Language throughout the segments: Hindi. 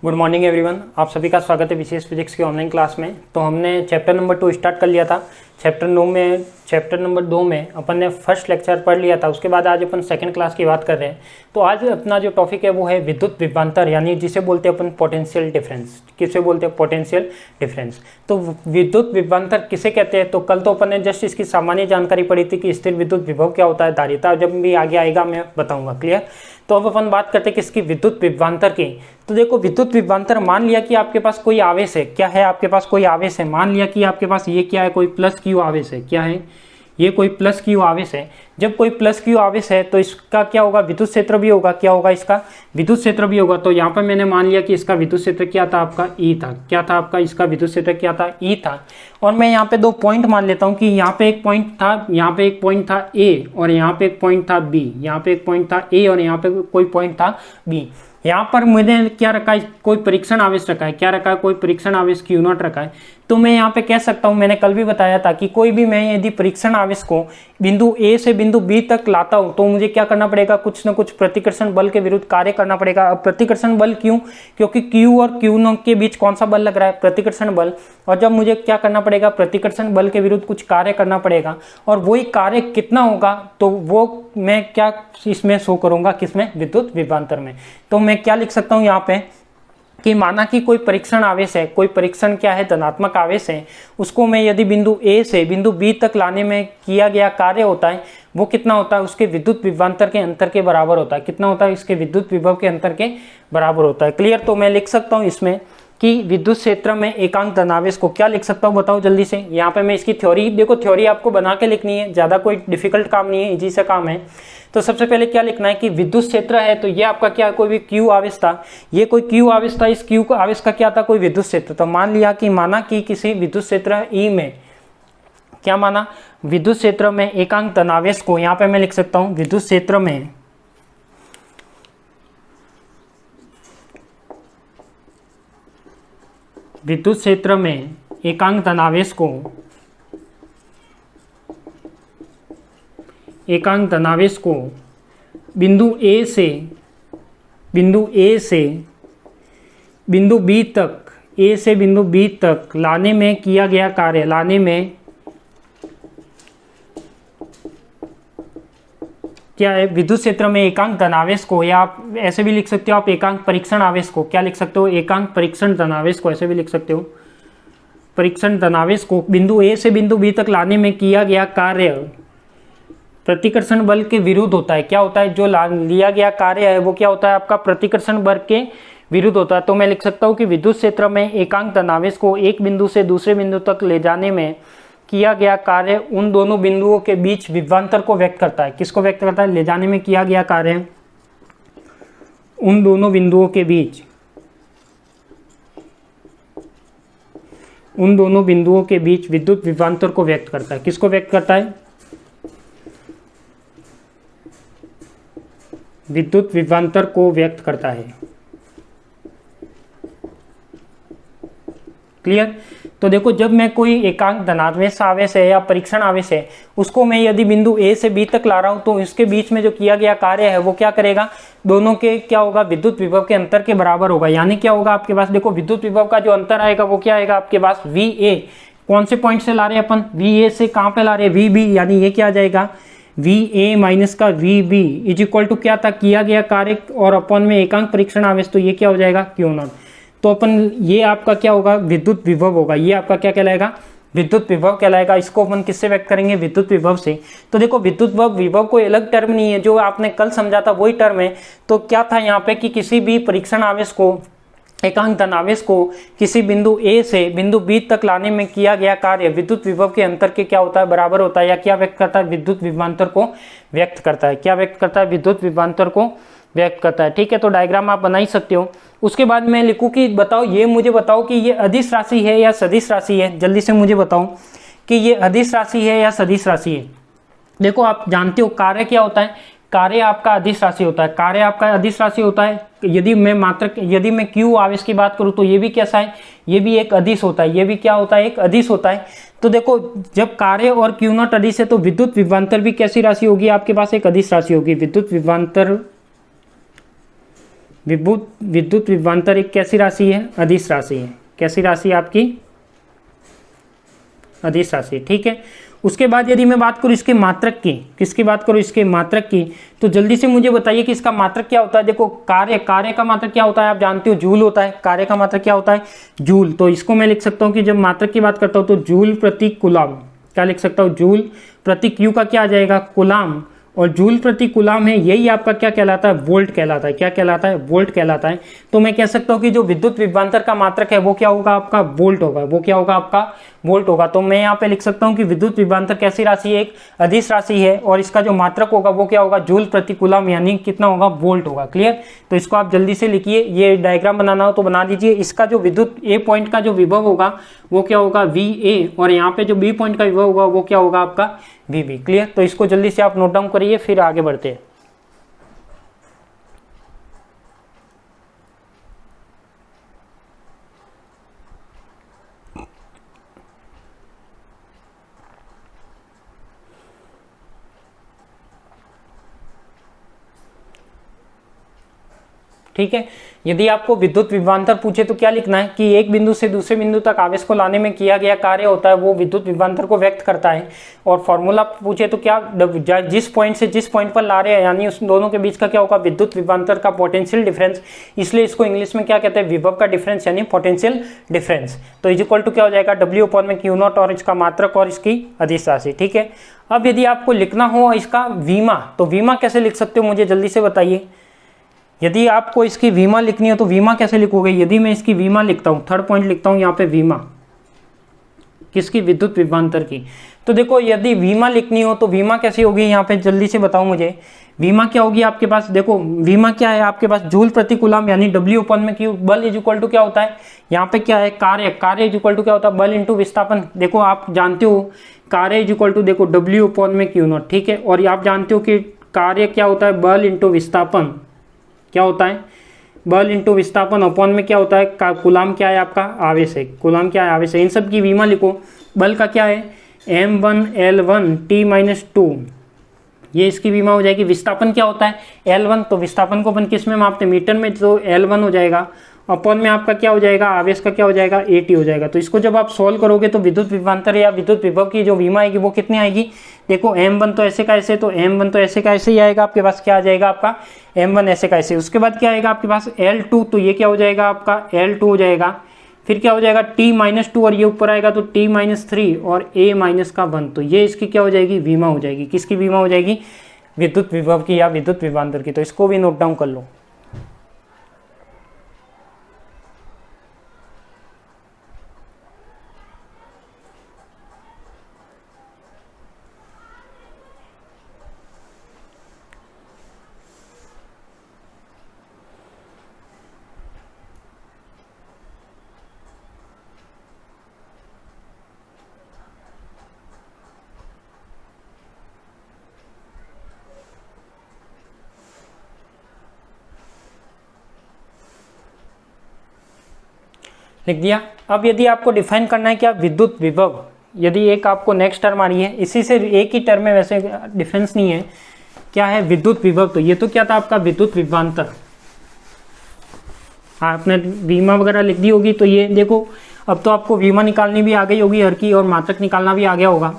गुड मॉर्निंग एवरीवन, आप सभी का स्वागत है विशेष फिजिक्स की ऑनलाइन क्लास में। तो हमने चैप्टर नंबर 2 स्टार्ट कर लिया था। चैप्टर नंबर 2 में अपन ने फर्स्ट लेक्चर पढ़ लिया था। उसके बाद आज अपन सेकंड क्लास की बात कर रहे हैं। तो आज अपना जो टॉपिक है वो है विद्युत विभवांतर, यानी जिसे बोलते हैं अपन पोटेंशियल डिफरेंस। किसे बोलते हैं? Potential difference. तो विद्युत विभवांतर किसे कहते हैं? तो कल तो अपन ने जस्ट इसकी सामान्य जानकारी पढ़ी थी कि स्थिर विद्युत विभव क्या होता है, धारिता जब भी आगे आएगा मैं बताऊंगा। क्लियर? तो अब अपन बात करते हैं किसकी? विद्युत विभवांतर की। तो देखो, विद्युत विभवांतर, मान लिया कि आपके पास कोई आवेश है। क्या है? आपके पास कोई आवेश है। मान लिया कि आपके पास ये क्या है? कोई प्लस क्यू आवेश है। क्या है? ये कोई प्लस क्यू आवेश है। जब कोई प्लस क्यू आवेश है तो इसका क्या होगा? विद्युत क्षेत्र भी होगा। क्या होगा? इसका विद्युत क्षेत्र भी होगा। तो यहाँ पर मैंने मान लिया कि इसका विद्युत क्षेत्र क्या था? आपका ई था। क्या था आपका? इसका विद्युत क्षेत्र क्या था? ई था। और मैं यहाँ पे दो पॉइंट मान लेता हूँ कि यहाँ पे एक पॉइंट था, यहाँ पे एक पॉइंट था ए, और यहाँ पे एक पॉइंट था बी। यहाँ पे एक पॉइंट था ए और यहाँ पे कोई पॉइंट था बी। यहाँ पर मैंने क्या रखा है? कोई परीक्षण आवेश रखा है। क्या रखा है? कोई परीक्षण आवेश Q0 रखा है। तो मैं यहाँ पे कह सकता हूँ, मैंने कल भी बताया था कि कोई भी मैं यदि परीक्षण आवेश को बिंदु ए से बिंदु बी तक लाता हूँ तो मुझे क्या करना पड़ेगा? कुछ न कुछ प्रतिकर्षण बल के विरुद्ध कार्य करना पड़ेगा। अब प्रतिकर्षण बल क्यों? क्योंकि Q और Q0 के बीच कौन सा बल लग रहा है? प्रतिकर्षण बल। और जब मुझे क्या करना पड़ेगा? प्रतिकर्षण बल के विरुद्ध कुछ कार्य करना पड़ेगा। और वही कार्य कितना होगा तो वो मैं क्या इसमें शो करूंगा? किसमें? विद्युत विभवांतर में। तो मैं क्या लिख सकता हूँ यहाँ पे कि माना कि कोई परीक्षण आवेश है। कोई परीक्षण क्या है? धनात्मक आवेश है। उसको मैं यदि बिंदु ए से बिंदु बी तक लाने में किया गया कार्य होता है, वो कितना होता है? उसके विद्युत विभवांतर के अंतर के बराबर होता है। कितना होता है? इसके विद्युत विभव के अंतर के बराबर होता है। क्लियर? तो मैं लिख सकता हूँ इसमें कि विद्युत क्षेत्र में एकांक धनावेश को क्या लिख सकता हूँ? बताओ जल्दी से। यहाँ पे मैं इसकी थ्योरी, देखो थ्योरी आपको बना के लिखनी है, ज़्यादा कोई डिफिकल्ट काम नहीं है, इजी सा काम है। तो सबसे पहले क्या लिखना है कि विद्युत क्षेत्र है। तो ये आपका क्या? कोई भी क्यू आवेश था। ये कोई क्यू आवेश था। इस क्यू आवेश का क्या था? कोई विद्युत क्षेत्र। तो मान लिया कि माना कि किसी विद्युत क्षेत्र ई में क्या माना? विद्युत क्षेत्र में एकांक धनावेश को यहाँ पे मैं लिख सकता हूँ विद्युत क्षेत्र में एकांक धनावेश को बिंदु ए से बिंदु बी तक लाने में किया गया कार्य, क्या है? विद्युत क्षेत्र में एकांक धनावेश को, या आप ऐसे भी लिख सकते हो, आप एकांक परीक्षण आवेश को क्या लिख सकते हो? एकांक परीक्षण धनावेश को ऐसे भी लिख सकते हो। परीक्षण धनावेश को बिंदु ए से बिंदु बी तक लाने में किया गया कार्य प्रतिकर्षण बल के विरुद्ध होता है। क्या होता है? जो लिया गया कार्य है वो क्या होता है? आपका प्रतिकर्षण बल के विरुद्ध होता है। तो मैं लिख सकता हूँ कि विद्युत क्षेत्र में एकांक धनावेश को एक बिंदु से दूसरे बिंदु तक ले जाने में किया गया कार्य उन दोनों बिंदुओं के बीच विभवांतर को व्यक्त करता है। किसको व्यक्त करता है? ले जाने में किया गया कार्य उन दोनों बिंदुओं के बीच विद्युत विभवांतर को व्यक्त करता है। किसको व्यक्त करता है? विद्युत विभवांतर को व्यक्त करता है। क्लियर? तो देखो, जब मैं कोई एकांक धनात्मक आवेश है या परीक्षण आवेश है, उसको मैं यदि बिंदु ए से बी तक ला रहा हूं तो इसके बीच में जो किया गया कार्य है वो क्या करेगा? दोनों के क्या होगा? विद्युत विभव के अंतर के बराबर होगा। यानी क्या होगा आपके पास? देखो, विद्युत विभव का जो अंतर आएगा वो क्या आएगा आपके पास? V A. कौन से पॉइंट से ला रहे हैं अपन? वी ए से कहां पे ला रहे हैं? V B. यानी ये क्या आ जाएगा? वी ए माइनस का V B is equal to क्या था? किया गया कार्य और अपन में एकांक परीक्षण आवेश, तो ये क्या हो जाएगा? Q0। तो अपन ये आपका क्या होगा? विद्युत विभव होगा। ये आपका क्या कहलाएगा? विद्युत विभव कहलाएगा। इसको अपन किससे व्यक्त करेंगे? विद्युत विभव से। तो देखो, विद्युत विभव कोई अलग टर्म नहीं है, जो आपने कल समझा था वही टर्म है। तो क्या था यहाँ पे कि किसी भी परीक्षण आवेश को, एकांक धनावेश को किसी बिंदु ए से बिंदु बी तक लाने में किया गया कार्य विद्युत विभव के अंतर के क्या होता है? बराबर होता है। या क्या व्यक्त करता है? विद्युत विभवांतर को व्यक्त करता है। क्या व्यक्त करता है? विद्युत विभवांतर को व्यक्त करता है। ठीक है? तो डायग्राम आप बना ही सकते हो। उसके बाद मैं लिखूं कि बताओ, ये मुझे बताओ कि ये अदिश राशि है या सदिश राशि है। जल्दी से मुझे बताओ कि ये अदिश राशि है या सदिश राशि है। देखो, आप जानते हो कार्य क्या होता है? कार्य आपका अदिश राशि होता है। कार्य आपका अदिश राशि होता है। यदि मैं क्यू आवेश की बात करूं तो ये भी कैसा है? ये भी एक अदिश होता है। ये भी क्या होता है? एक अदिश होता है। तो देखो, जब कार्य और Q0 अदिश है तो विद्युत विभवांतर भी कैसी राशि होगी आपके पास? एक अदिश राशि होगी। विद्युत विभवांतर विद्युत विभवांतर एक कैसी राशि है? अदिश राशि है। कैसी राशि है आपकी? अदिश राशि, ठीक है। उसके बाद यदि मैं बात करूँ इसके मात्रक की, किसकी बात करूँ? इसके मात्रक की, तो जल्दी से मुझे बताइए कि इसका मात्रक क्या होता है। देखो कार्य का मात्रक क्या होता है? आप जानते हो जूल होता है। कार्य का मात्रक क्या होता है? जूल। तो इसको मैं लिख सकता हूँ कि जब मात्रक की बात करता हूँ तो जूल प्रति कूलम। क्या लिख सकता हूँ? जूल प्रति क्यू का क्या आ जाएगा? कूलम। और जूल प्रति कूलम है, यही आपका क्या कहलाता है? वोल्ट कहलाता है। क्या कहलाता है? वोल्ट कहलाता है। तो मैं कह सकता हूँ कि जो विद्युत विभवांतर का मात्रक है वो क्या होगा? आपका वोल्ट होगा। वो क्या होगा? आपका वोल्ट होगा। तो मैं यहाँ पे लिख सकता हूँ कि विद्युत विभवांतर कैसी राशि है? एक अदिश राशि है, और इसका जो मात्रक होगा वो क्या होगा? जूल प्रति कूलम, यानी कितना होगा? वोल्ट होगा। क्लियर? तो इसको आप जल्दी से लिखिए। ये डायग्राम बनाना हो तो बना लीजिए। इसका जो विद्युत ए पॉइंट का जो विभव होगा वो क्या होगा? VA, और यहाँ पे जो बी पॉइंट का विभव होगा वो क्या होगा? आपका VB। क्लियर? तो इसको जल्दी से आप नोट डाउन करिए, फिर आगे बढ़ते हैं। ठीक है। यदि आपको विद्युत विभवांतर पूछे तो क्या लिखना है कि एक बिंदु से दूसरे बिंदु तक आवेश को लाने में किया गया कार्य होता है वो विद्युत विभवांतर को व्यक्त करता है। और फॉर्मूला पूछे तो क्या, जिस पॉइंट से जिस पॉइंट पर ला रहे हैं यानी उस दोनों के बीच का क्या होगा? विद्युत विभवांतर का पोटेंशियल डिफरेंस। इसलिए इसको इंग्लिश में क्या कहते हैं? विभव का डिफरेंस यानी पोटेंशियल डिफरेंस। तो इज इक्वल टू क्या हो जाएगा? W/Q0 और इसका मात्रक और इसकी अदिश राशि। ठीक है। अब यदि आपको लिखना हो इसका वीमा, तो वीमा कैसे लिख सकते हो? मुझे जल्दी से बताइए। यदि आपको इसकी वीमा लिखनी हो तो वीमा कैसे लिखोगे? यदि मैं इसकी वीमा लिखता हूं, थर्ड पॉइंट लिखता हूं यहाँ पे, वीमा किसकी? विद्युत विभवांतर की। तो देखो यदि वीमा लिखनी हो तो वीमा कैसी होगी? यहाँ पे जल्दी से बताओ मुझे। वीमा क्या होगी आपके पास? देखो वीमा क्या है आपके पास? जूल प्रति कूलम यानी W/Q। बल इज इक्वल टू क्या होता है? यहाँ पे क्या है? कार्य इज इक्वल टू क्या होता है? बल इंटू विस्थापन। देखो आप जानते हो कार्य इज इक्वल टू देखो W/Q0। ठीक है। और आप जानते हो कि कार्य क्या होता है? बल इंटू विस्थापन। क्या होता है? बल इंटू विस्थापन अपॉन में क्या होता है? कूलम क्या है आपका? आवेश है। कूलम क्या है? आवेश है। इन सब की वीमा लिखो। बल का क्या है? M1L1T-2, ये इसकी वीमा हो जाएगी। विस्थापन क्या होता है? L1। तो विस्थापन को अपन किस में मापते हैं? मीटर में। तो L1 हो जाएगा। अपॉन में आपका क्या हो जाएगा? आवेश का क्या हो जाएगा? AT हो जाएगा। तो इसको जब आप सॉल्व करोगे तो विद्युत विभवांतर या विद्युत विभव की जो वीमा आएगी वो कितनी आएगी? देखो M1 तो ऐसे का ऐसे, तो M1 तो ऐसे का ऐसे ही आएगा आपके पास। क्या आ जाएगा आपका? M1 ऐसे का ऐसे। उसके बाद क्या आएगा आपके पास? L2, तो ये क्या हो जाएगा आपका? L2 हो जाएगा। फिर क्या हो जाएगा? T-2, और ये ऊपर आएगा तो T-3 और A-1। तो ये इसकी क्या हो जाएगी? वीमा हो जाएगी। किसकी वीमा हो जाएगी? विद्युत विभव की या विद्युत विभवांतर की। तो इसको भी नोट डाउन कर लो। लिख दिया। अब यदि आपको डिफाइन करना है क्या? विद्युत विभव। यदि एक आपको नेक्स्ट टर्म आ रही है, इसी से एक ही टर्म में, वैसे डिफरेंस नहीं है। क्या है? विद्युत विभव। तो ये तो क्या था आपका? विद्युत विभवांतर। हाँ, आपने वीमा वगैरह लिख दी होगी। तो ये देखो अब तो आपको वीमा निकालनी भी आ गई होगी हर की, और मात्रक निकालना भी आ गया होगा।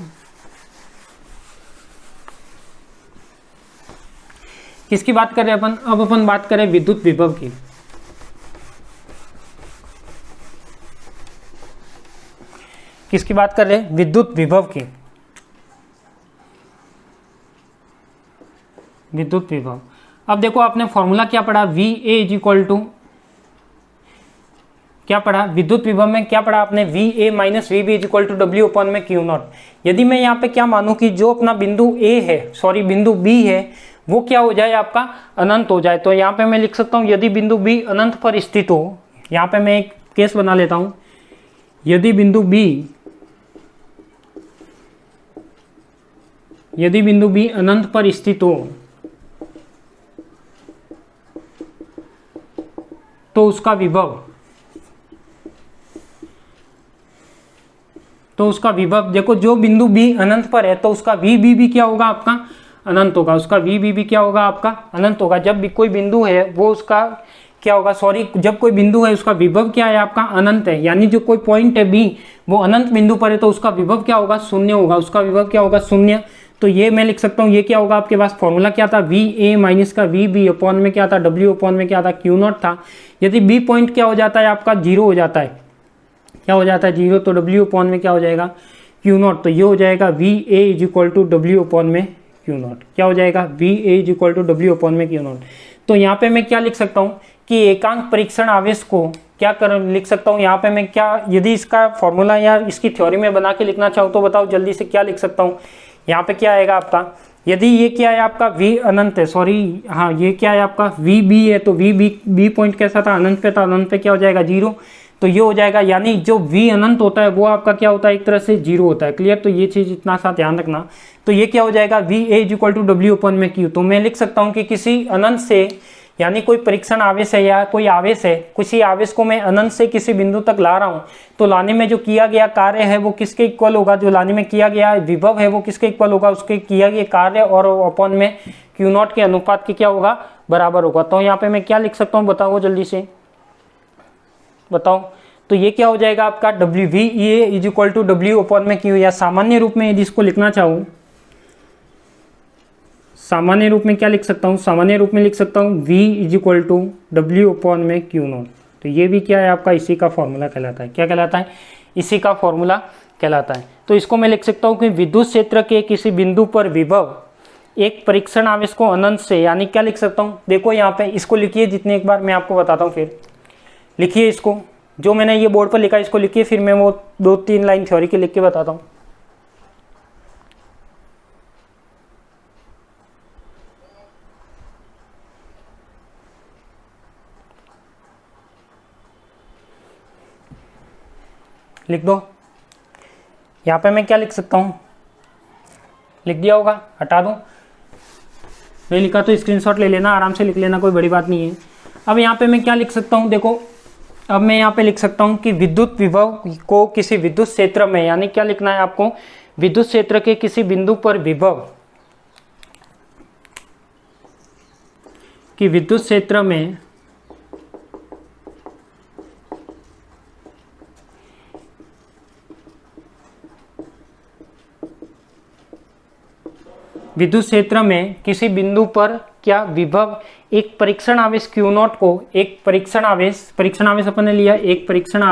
किसकी बात कर रहे हैं अपन? अब अपन बात करें विद्युत विभव की। किसकी बात कर रहे हैं? विद्युत विभव की। विद्युत विभव। अब देखो आपने फॉर्मूला क्या पढ़ा? VA इज इक्वल टू क्या पढ़ा? विद्युत विभव में क्या पढ़ा आपने? VA minus VB is equal to W/Q0। यदि मैं यहाँ पे क्या मानूं कि जो अपना बिंदु A है, सॉरी बिंदु B है, वो क्या हो जाए आपका? अनंत हो जाए। तो यहाँ पे मैं लिख सकता हूँ यदि बिंदु B अनंत पर स्थित हो। यहाँ पे मैं एक केस बना लेता हूँ। यदि बिंदु B अनंत पर स्थित हो तो उसका विभव देखो, जो बिंदु B अनंत पर है तो उसका VB भी क्या होगा आपका? अनंत होगा। उसका VB भी क्या होगा आपका? अनंत होगा। जब भी कोई बिंदु है वो उसका क्या होगा, सॉरी, जब कोई बिंदु है उसका विभव क्या है आपका अनंत है, यानी जो कोई पॉइंट है बी वो अनंत बिंदु पर है तो उसका विभव क्या होगा, शून्य होगा, उसका विभव क्या होगा, शून्य। तो ये मैं लिख सकता हूँ, ये क्या होगा आपके पास फॉर्मूला क्या था, वी ए माइनस का वी बी अपॉन में क्या था, डब्ल्यू अपॉन में क्या था, क्यू नॉट था। यदि बी पॉइंट क्या हो जाता है आपका, जीरो हो जाता है, क्या हो जाता है, जीरो, तो डब्ल्यू अपॉन में क्या हो जाएगा, क्यू नॉट। तो ये हो जाएगा V A is equal to W upon में क्यू नॉट, क्या हो जाएगा, V A is equal to W upon में क्यू नॉट। तो यहाँ पे मैं क्या लिख सकता हूँ कि एकांक परीक्षण आवेश को क्या लिख सकता हूँ, यहाँ पे मैं क्या, यदि इसका फॉर्मूला या इसकी थ्योरी में बना के लिखना चाहूँ तो बताओ जल्दी से क्या लिख सकता हूँ। यहाँ पे क्या आएगा आपका, यदि ये क्या है आपका v अनंत है, सॉरी हाँ, ये क्या है आपका v b है, तो v b पॉइंट कैसा था, अनंत पे था, अनंत पे क्या हो जाएगा, जीरो। तो ये हो जाएगा, यानी जो v अनंत होता है वो आपका क्या होता है, एक तरह से जीरो होता है। क्लियर, तो ये चीज इतना सा ध्यान रखना। तो ये क्या हो जाएगा, v a is equal to W upon में q। तो मैं लिख सकता हूँ कि किसी अनंत से, यानी कोई परीक्षण आवेश है या कोई आवेश है, किसी आवेश को मैं अनंत से किसी बिंदु तक ला रहा हूँ, तो लाने में जो किया गया कार्य है वो किसके इक्वल होगा, जो लाने में किया गया विभव है वो किसके इक्वल होगा, उसके किया गया कार्य और अपॉन में क्यू नॉट के अनुपात के क्या होगा, बराबर होगा। तो यहाँ पे मैं क्या लिख सकता हूँ, बताओ जल्दी से बताओ। तो ये क्या हो जाएगा आपका, W V A is equal to W upon में क्यू, या सामान्य रूप में यदि इसको लिखना चाहूँ, सामान्य रूप में क्या लिख सकता हूँ, सामान्य रूप में लिख सकता हूँ v is equal to W upon में क्यू नॉट। तो ये भी क्या है आपका, इसी का फॉर्मूला कहलाता है। क्या कहलाता है, इसी का फॉर्मूला कहलाता है। तो इसको मैं लिख सकता हूँ कि विद्युत क्षेत्र के किसी बिंदु पर विभव एक परीक्षण आवेश को अनंत से, यानी क्या लिख सकता हूँ, देखो यहाँ पे इसको लिखिए, जितने एक बार मैं आपको बताता हूँ, फिर लिखिए इसको, जो मैंने ये बोर्ड पर लिखा इसको लिखिए, फिर मैं वो 2-3 लाइन थ्योरी के लिख के बताता हूँ। लिख दो। यहाँ पे मैं क्या लिख सकता हूँ, लिख दिया होगा, हटा दूँ, नहीं लिखा तो स्क्रीनशॉट ले लेना, आराम से लिख लेना, कोई बड़ी बात नहीं है। अब यहाँ पे मैं क्या लिख सकता हूँ, देखो अब मैं यहाँ पे लिख सकता हूँ कि विद्युत विभव को किसी विद्युत क्षेत्र में, यानी क्या लिखना है आपको, विद्युत क्षेत्र के किसी बिंदु पर विभव कि विद्युत क्षेत्र में विद्युत क्षेत्र में किसी बिंदु पर क्या विभव एक परीक्षण आवेश क्यू नॉट को, एक परीक्षण आवेश अपन ने लिया, एक परीक्षण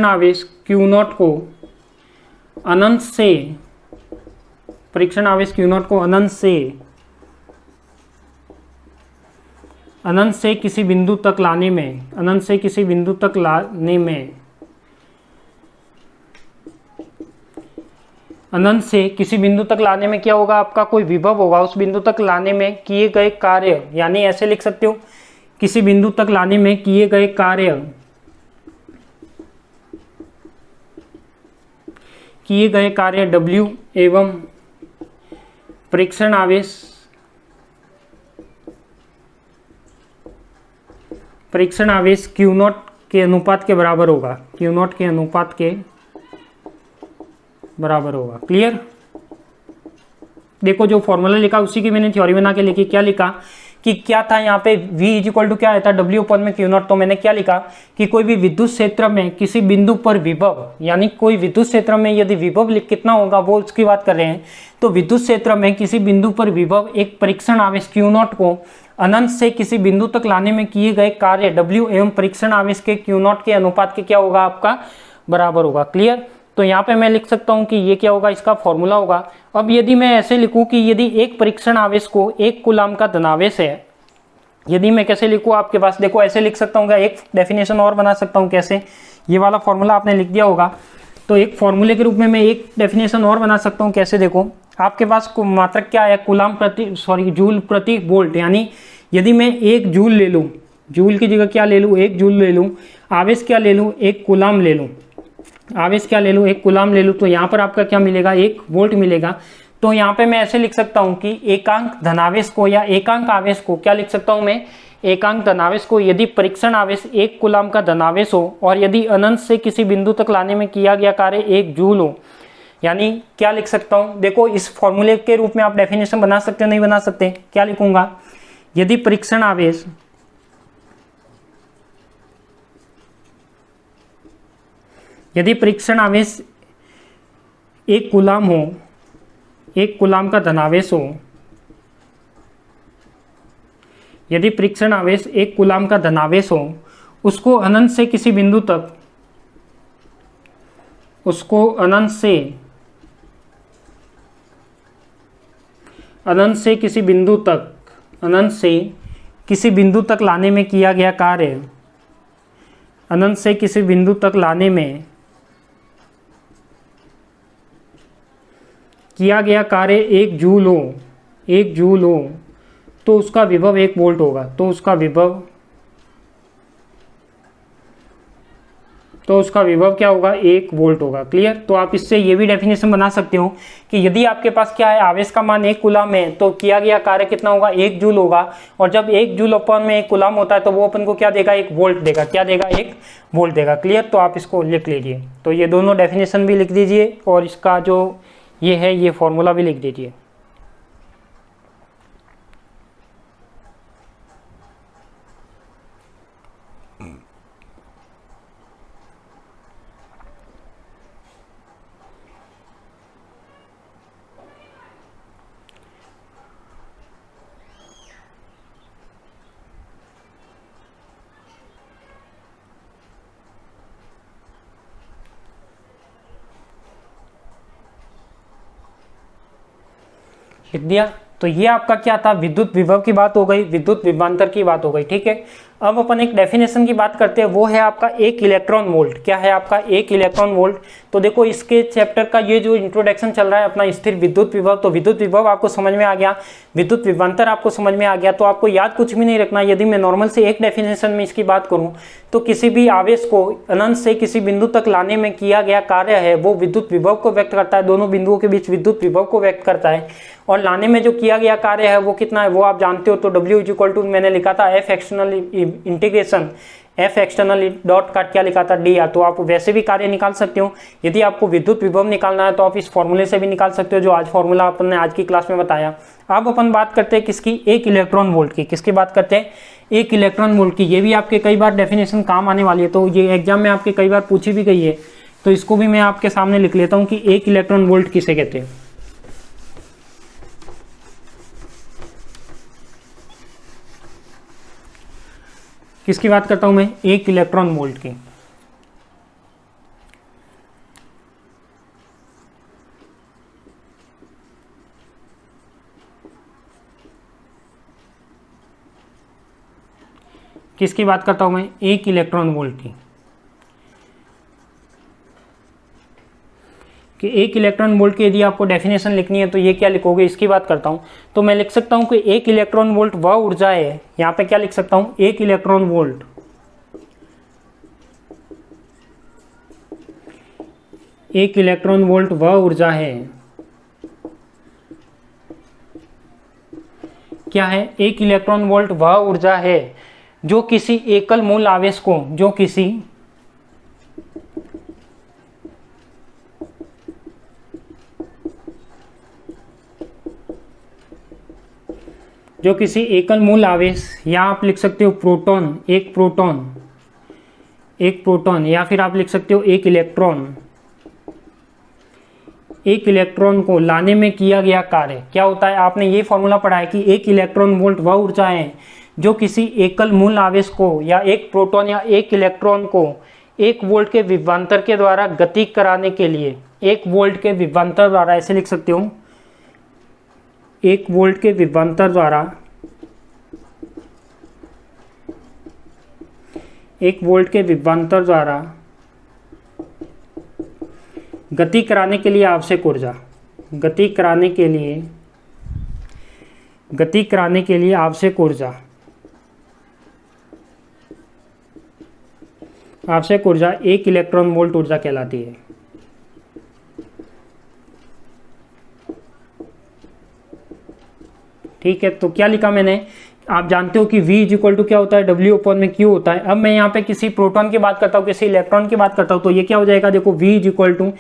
आवेश क्यू नॉट को अनंत से, परीक्षण आवेश क्यू नॉट को अनंत से किसी बिंदु तक लाने में, अनंत से किसी बिंदु तक लाने में, अनंत से किसी बिंदु तक लाने में क्या होगा आपका, कोई विभव होगा, उस बिंदु तक लाने में किए गए कार्य, यानी ऐसे लिख सकते हो, किसी बिंदु तक लाने में किए गए कार्य W एवं परीक्षण आवेश Q नॉट के अनुपात के बराबर होगा, Q नॉट के अनुपात के बराबर होगा। क्लियर, देखो जो फॉर्मूला लिखा उसी की मैंने थ्योरी बना के लिखी। क्या लिखा कि क्या था यहाँ पे v इज इक्वल टू क्या आया था, W अपन में Q नॉट। तो मैंने क्या लिखा कि कोई भी विद्युत क्षेत्र में किसी बिंदु पर विभव, यानी कोई विद्युत क्षेत्र में यदि विभव कितना होगा वो उसकी बात कर रहे हैं, तो विद्युत क्षेत्र में किसी बिंदु पर विभव एक परीक्षण आवेश Q नॉट को अनंत से किसी बिंदु तक लाने में किए गए कार्य W एवं परीक्षण आवेश के Q नॉट के अनुपात के क्या होगा आपका, बराबर होगा। क्लियर, तो यहाँ पे मैं लिख सकता हूँ कि ये क्या होगा, इसका फॉर्मूला होगा। अब यदि मैं ऐसे लिखूँ कि यदि एक परीक्षण आवेश को 1 कूलाम का धनावेश है, यदि मैं कैसे लिखूँ आपके पास, देखो ऐसे लिख सकता हूँ, एक डेफिनेशन और बना सकता हूँ। कैसे, ये वाला फॉर्मूला आपने लिख दिया होगा, तो एक फॉर्मूले के रूप में मैं एक डेफिनेशन और बना सकता हूँ। कैसे, देखो आपके पास मात्रक क्या है, जूल प्रति वोल्ट, यानी यदि मैं 1 जूल ले लूँ, जूल की जगह क्या ले लूँ, 1 जूल ले लूँ, आवेश क्या ले लूँ, 1 कूलाम ले लूँ, आवेश क्या ले लूँ, 1 कूलाम ले लूँ, तो यहाँ पर आपका क्या मिलेगा, 1 वोल्ट मिलेगा। तो यहाँ पे मैं ऐसे लिख सकता हूँ कि एकांक धनावेश को या एकांक आवेश को क्या लिख सकता हूँ मैं, एकांक धनावेश को यदि परीक्षण आवेश 1 कूलाम का धनावेश हो और यदि अनंत से किसी बिंदु तक लाने में किया गया कार्य 1 जूल हो, यानी क्या लिख सकता हूँ, देखो इस फॉर्मूले के रूप में आप डेफिनेशन बना सकते हो, नहीं बना सकते, क्या लिखूंगा, यदि परीक्षण आवेश एक कूलाम हो, एक कूलाम का धनावेश हो, यदि परीक्षण आवेश एक कूलाम का धनावेश हो, उसको अनंत से किसी बिंदु तक, उसको अनंत से किसी बिंदु तक लाने में किया गया कार्य, अनंत से किसी बिंदु तक लाने में किया गया कार्य 1 जूल हो, तो उसका विभव 1 वोल्ट होगा, तो उसका विभव क्या होगा, 1 वोल्ट होगा। क्लियर। तो आप इससे ये भी डेफिनेशन बना सकते हो कि यदि आपके पास क्या है, आवेश का मान 1 कूलाम है, तो किया गया कार्य कितना होगा, 1 जूल होगा, और जब 1 जूल अपन में 1 कूलाम होता है तो वो अपन को क्या देगा, 1 वोल्ट देगा, क्या देगा, 1 वोल्ट देगा। क्लियर। तो आप इसको लिख लीजिए, तो ये दोनों डेफिनेशन भी लिख दीजिए और इसका जो ये है ये फॉर्मूला भी लिख दीजिए। लिख दिया। तो ये आपका क्या था, विद्युत विभव की बात हो गई, विद्युत विभवांतर की बात हो गई। ठीक है। अब अपन एक डेफिनेशन की बात करते हैं, वो है आपका 1 इलेक्ट्रॉन वोल्ट। क्या है आपका, 1 इलेक्ट्रॉन वोल्ट। तो देखो इसके चैप्टर का ये जो इंट्रोडक्शन चल रहा है अपना स्थिर विद्युत विभव, तो विद्युत विभव आपको समझ में आ गया, विद्युत विभवांतर आपको समझ में आ गया। तो आपको याद कुछ भी नहीं रखना। यदि मैं नॉर्मल से एक डेफिनेशन में इसकी बात करूं तो किसी भी आवेश को अनंत से किसी बिंदु तक लाने में किया गया कार्य है वो विद्युत विभव को व्यक्त करता है, दोनों बिंदुओं के बीच विद्युत विभव को व्यक्त करता है। और लाने में जो किया गया कार्य है वो कितना है वो आप जानते हो। तो W = मैंने लिखा था F external integration, F external dot का क्या लिखा था, DR। तो आप वैसे भी कार्य निकाल सकते हो। यदि आपको विद्युत विभव निकालना है तो आप इस फॉर्मूले से भी निकाल सकते हो, जो आज फॉर्मूला अपन ने आज की क्लास में बताया। अब अपन बात करते हैं किसकी, 1 इलेक्ट्रॉन वोल्ट की। किसकी बात करते हैं, 1 इलेक्ट्रॉन वोल्ट की। ये भी आपके कई बार डेफिनेशन काम आने वाली है, तो ये एग्जाम में आपके कई बार पूछी भी गई है, तो इसको भी मैं आपके सामने लिख लेता हूँ कि 1 इलेक्ट्रॉन वोल्ट किसे कहते हैं। किसकी बात करता हूं मैं, 1 इलेक्ट्रॉन वोल्ट की। किसकी बात करता हूं मैं, 1 इलेक्ट्रॉन वोल्ट की। कि 1 इलेक्ट्रॉन वोल्ट की यदि आपको डेफिनेशन लिखनी है तो ये क्या लिखोगे, इसकी बात करता हूं। तो मैं लिख सकता हूं कि 1 इलेक्ट्रॉन वोल्ट वह ऊर्जा है, यहां पे क्या लिख सकता हूं, 1 इलेक्ट्रॉन वोल्ट, 1 इलेक्ट्रॉन वोल्ट वह ऊर्जा है। क्या है, 1 इलेक्ट्रॉन वोल्ट वह ऊर्जा है जो किसी एकल मूल आवेश को, जो किसी एकल मूल आवेश, या आप लिख सकते हो प्रोटॉन, एक प्रोटॉन, या फिर आप लिख सकते हो एक इलेक्ट्रॉन को लाने में किया गया कार्य। क्या होता है, आपने ये फॉर्मूला पढ़ा है कि 1 इलेक्ट्रॉन वोल्ट वह ऊर्जा है जो किसी एकल मूल आवेश को या एक प्रोटॉन या एक इलेक्ट्रॉन को 1 वोल्ट के विभवांतर के द्वारा गति कराने के लिए, 1 वोल्ट के विभवांतर द्वारा, ऐसे लिख सकते हो, 1 वोल्ट के विभवांतर द्वारा, 1 वोल्ट के विभवांतर द्वारा गति कराने के लिए आवश्यक ऊर्जा, गति कराने के लिए आवश्यक ऊर्जा 1 इलेक्ट्रॉन वोल्ट ऊर्जा कहलाती है। ठीक है। तो क्या लिखा मैंने आप जानते हो कि V इज इक्वल टू क्या होता है, W अपॉन में Q होता है। अब मैं यहाँ पे किसी प्रोटॉन की बात करता हूँ, किसी इलेक्ट्रॉन की बात करता हूँ, तो ये क्या हो जाएगा, देखो V इज इक्वल टू,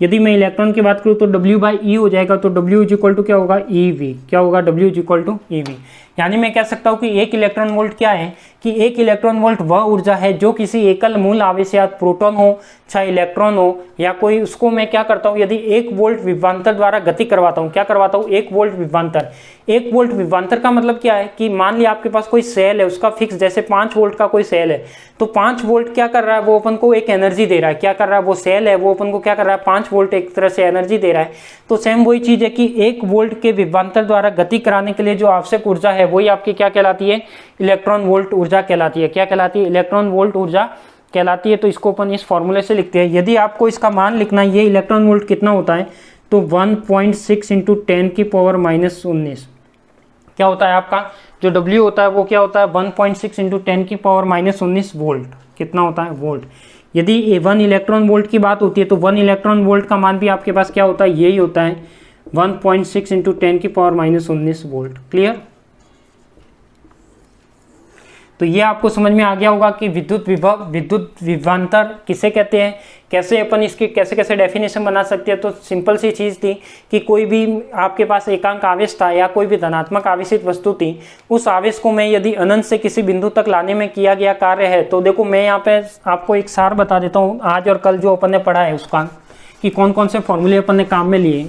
यदि मैं इलेक्ट्रॉन की बात करूँ तो W बाई E हो जाएगा, तो W इज इक्वल टू क्या होगा, EV, क्या होगा, W is equal to EV। यानी मैं कह सकता हूँ कि एक इलेक्ट्रॉन वोल्ट क्या है, कि एक इलेक्ट्रॉन वोल्ट वह ऊर्जा है जो किसी एकल मूल आवेश या प्रोटॉन हो चाहे इलेक्ट्रॉन हो या कोई, उसको मैं क्या करता हूँ, यदि 1 वोल्ट विभवांतर द्वारा गति करवाता हूँ, क्या करवाता हूँ, 1 वोल्ट विभवांतर। 1 वोल्ट विभवांतर का मतलब क्या है कि मान लिया आपके पास कोई सेल है, उसका फिक्स जैसे 5 वोल्ट का कोई सेल है, तो 5 वोल्ट क्या कर रहा है, वो अपन को एक एनर्जी दे रहा है, क्या कर रहा है, वो सेल है वो अपन को क्या कर रहा है, 5 वोल्ट एक तरह से एनर्जी दे रहा है। तो सेम वही चीज है कि 1 वोल्ट के विभवांतर द्वारा गति कराने के लिए जो आवश्यक ऊर्जा है वही आपकी क्या कहलाती है, इलेक्ट्रॉन वोल्ट ऊर्जा कहलाती है। क्या कहलाती है, इलेक्ट्रॉन वोल्ट ऊर्जा कहलाती है। तो इसको अपन इस फॉर्मूले से लिखते हैं। यदि आपको इसका मान लिखना है, ये इलेक्ट्रॉन वोल्ट कितना होता है, तो 1.6 इंटू 10 की पावर -19 क्या होता है आपका, जो W होता है वो क्या होता है, 1.6 इंटू 10 की पावर -19 वोल्ट, कितना होता है, वोल्ट। यदि 1 इलेक्ट्रॉन वोल्ट की बात होती है तो 1 इलेक्ट्रॉन वोल्ट का मान भी आपके पास क्या होता है, यही होता है 1.6 इंटू 10 की पावर -19 वोल्ट। क्लियर। तो ये आपको समझ में आ गया होगा कि विद्युत विभव, विद्युत विभवांतर किसे कहते हैं, कैसे अपन इसकी कैसे कैसे डेफिनेशन बना सकते हैं। तो सिंपल सी चीज़ थी कि कोई भी आपके पास एकांक आवेश था या कोई भी धनात्मक आवेशित वस्तु थी, उस आवेश को मैं यदि अनंत से किसी बिंदु तक लाने में किया गया कार्य है, तो देखो मैं यहाँ पे आपको एक सार बता देता हूँ आज और कल जो अपन ने पढ़ा है उसका, कि कौन कौन से फॉर्मूले अपन ने काम में लिए।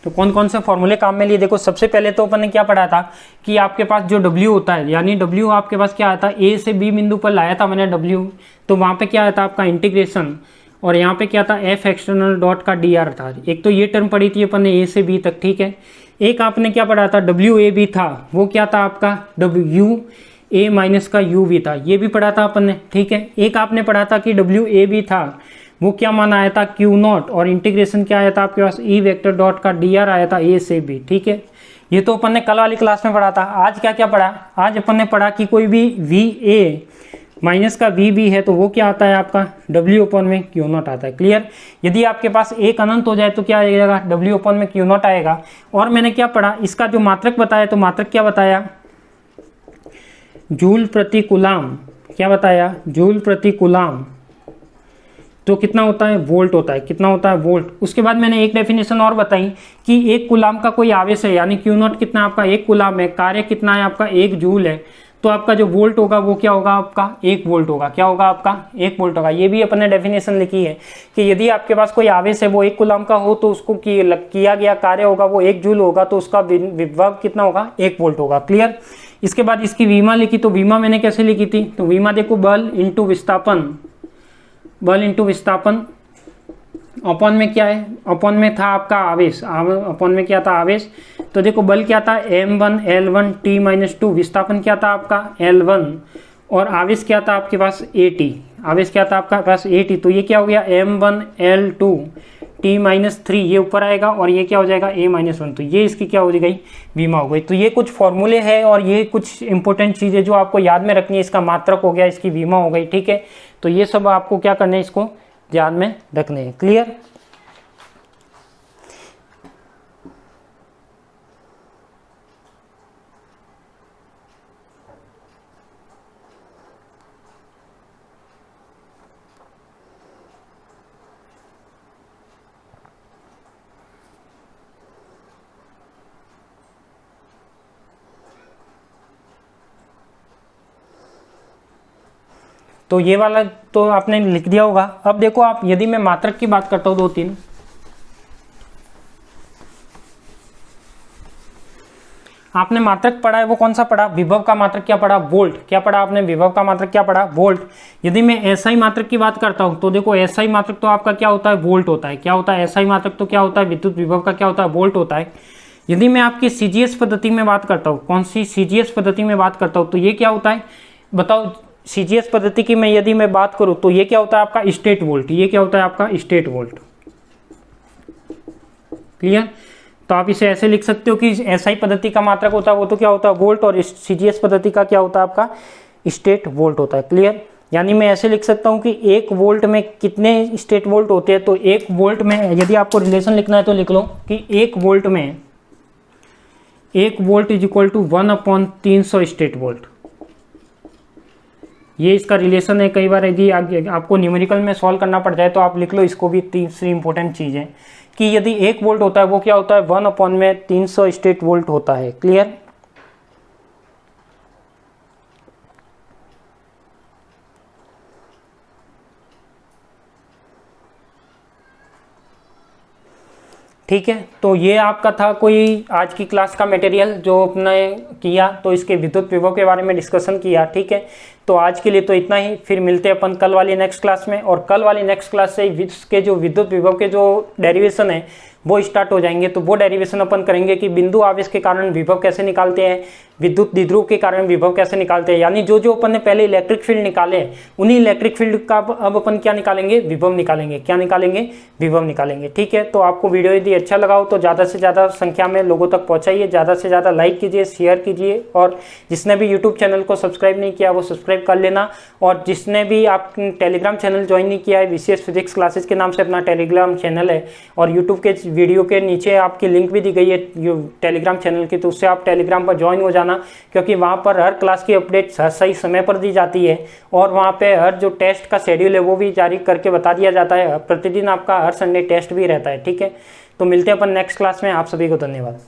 तो कौन कौन से फॉर्मूले काम में लिए, देखो सबसे पहले तो अपन ने क्या पढ़ा था कि आपके पास जो W होता है, यानी W आपके पास क्या आता है, A से B बिंदु पर लाया था मैंने W, तो वहाँ पे क्या आता आपका इंटीग्रेशन, और यहाँ पे क्या था F एक्सटर्नल डॉट का dr था। एक तो ये टर्म पढ़ी थी अपन ने A से B तक, ठीक है। एक आपने क्या पढ़ा था, WAB था, वो क्या था आपका WA माइनस का UV था, ये भी पढ़ा था अपन ने, ठीक है। एक आपने पढ़ा था कि WAB था, वो क्या मान आया था Q0, और इंटीग्रेशन क्या आया था आपके पास E वेक्टर डॉट का dr आया था A से B, ठीक है। ये तो अपन ने कल वाली क्लास में पढ़ा था। आज क्या क्या पढ़ा, आज अपन ने पढ़ा कि कोई भी VA माइनस का VB है तो वो क्या आता है आपका W अपन में Q0 आता है। क्लियर। यदि आपके पास एक अनंत हो जाए तो क्या आएगा, W अपन में Q0 आएगा। और मैंने क्या पढ़ा, इसका जो मात्रक बताया, तो मात्रक क्या बताया, जूल प्रति कूलाम, क्या बताया, जूल प्रति कूलाम, तो कितना होता है, वोल्ट होता है, कितना होता है, वोल्ट। उसके बाद मैंने एक डेफिनेशन और बताई कि 1 कूलाम का कोई आवेश है, यानी Q0 कितना आपका 1 कूलाम है, कार्य कितना है आपका 1 जूल है, तो आपका जो वोल्ट होगा वो क्या होगा आपका 1 वोल्ट होगा, क्या होगा आपका 1 वोल्ट होगा। ये भी अपन ने डेफिनेशन लिखी है कि यदि आपके पास कोई आवेश है वो 1 कूलाम का हो तो उसको किया गया कार्य होगा वो 1 जूल होगा, तो उसका विभव कितना होगा, 1 वोल्ट होगा। क्लियर। इसके बाद इसकी वीमा लिखी, तो वीमा मैंने कैसे लिखी थी, तो वीमा देखो बल इंटू विस्थापन, बल इंटू विस्थापन, अपॉन में क्या है, अपॉन में था आपका आवेश, अपॉन में क्या था, आवेश। तो देखो बल क्या था, m1 L1 T-2, विस्थापन क्या था आपका L1, और आवेश क्या था आपके पास AT, आवेश क्या था आपका पास AT। तो ये क्या हो गया m1 L2 T-3, ये ऊपर आएगा, और ये क्या हो जाएगा A-1, तो ये इसकी क्या हो गई, बीमा हो गई। तो ये कुछ फॉर्मूले हैं और ये कुछ इंपॉर्टेंट चीज़ें जो आपको याद में रखनी है। इसका मात्रक हो गया, इसकी बीमा हो गई, ठीक है। तो ये सब आपको क्या करना है, इसको ध्यान में रखने हैं। क्लियर। तो ये वाला तो आपने लिख दिया होगा। अब देखो आप, यदि मैं मात्रक की बात करता हूँ 2-3, आपने मात्रक पढ़ा है वो कौन सा पढ़ा, विभव का मात्रक क्या पढ़ा, वोल्ट। क्या पढ़ा आपने, विभव का मात्रक क्या पढ़ा, वोल्ट। यदि मैं एसआई मात्रक की बात करता हूँ तो देखो एसआई मात्रक तो आपका क्या होता है, वोल्ट होता है। क्या होता है एसआई मात्रक, तो क्या होता है, विद्युत विभव का क्या होता है, वोल्ट होता है। यदि मैं आपकी सीजीएस पद्धति में बात करता हूँ, कौन सी सीजीएस पद्धति में बात करता हूँ, तो ये क्या होता है बताओ। सीजीएस पद्धति की यदि मैं बात करूं तो ये क्या होता है आपका स्टेट वोल्ट, ये क्या होता है आपका स्टेट वोल्ट। क्लियर। तो आप इसे ऐसे लिख सकते हो कि एसआई पद्धति का मात्रक होता है वो तो क्या होता है वोल्ट, और सीजीएस पद्धति का क्या होता है आपका स्टेट वोल्ट होता है। क्लियर। यानी मैं ऐसे लिख सकता हूँ कि 1 वोल्ट में कितने स्टेट वोल्ट होते हैं। तो 1 वोल्ट में यदि आपको रिलेशन लिखना है तो लिख लो कि 1 वोल्ट में 1 volt is equal to 1/300 stat volt. ये इसका रिलेशन है। कई बार यदि आपको न्यूमेरिकल में सॉल्व करना पड़ जाए तो आप लिख लो इसको भी। तीसरी इंपॉर्टेंट चीज़ है कि यदि 1 वोल्ट होता है वो क्या होता है 1/300 स्टेट वोल्ट होता है। क्लियर। ठीक है, तो ये आपका था कोई आज की क्लास का मटेरियल जो अपने किया। तो इसके विद्युत विभव के बारे में डिस्कशन किया। ठीक है, तो आज के लिए तो इतना ही। फिर मिलते हैं अपन कल वाली नेक्स्ट क्लास में, और कल वाली नेक्स्ट क्लास से इसके जो विद्युत विभव के जो डेरिवेशन है वो स्टार्ट हो जाएंगे। तो वो डेरिवेशन अपन करेंगे कि बिंदु आवेश के कारण विभव कैसे निकालते हैं, विद्युत द्विध्रुव के कारण विभव कैसे निकालते हैं। यानी जो जो अपन ने पहले इलेक्ट्रिक फील्ड निकाले हैं उन्हीं इलेक्ट्रिक फील्ड का अब अपन क्या निकालेंगे, विभव निकालेंगे। क्या निकालेंगे, विभव निकालेंगे। ठीक है, तो आपको वीडियो यदि अच्छा लगा हो तो ज़्यादा से ज़्यादा संख्या में लोगों तक पहुँचाइए, ज़्यादा से ज़्यादा लाइक कीजिए, शेयर कीजिए, और जिसने भी यूट्यूब चैनल को सब्सक्राइब नहीं किया वो सब्सक्राइब कर लेना। और जिसने भी आप टेलीग्राम चैनल ज्वाइन नहीं किया है, VCS फिजिक्स क्लासेस के नाम से अपना टेलीग्राम चैनल है, और यूट्यूब के वीडियो के नीचे आपकी लिंक भी दी गई है टेलीग्राम चैनल की, तो उससे आप टेलीग्राम पर ज्वाइन हो जाना, क्योंकि वहाँ पर हर क्लास की अपडेट सही समय पर दी जाती है, और वहाँ पे हर जो टेस्ट का शेड्यूल है वो भी जारी करके बता दिया जाता है। प्रतिदिन आपका हर संडे टेस्ट भी रहता है। ठीक है, तो मिलते हैं अपन नेक्स्ट क्लास में। आप सभी को धन्यवाद।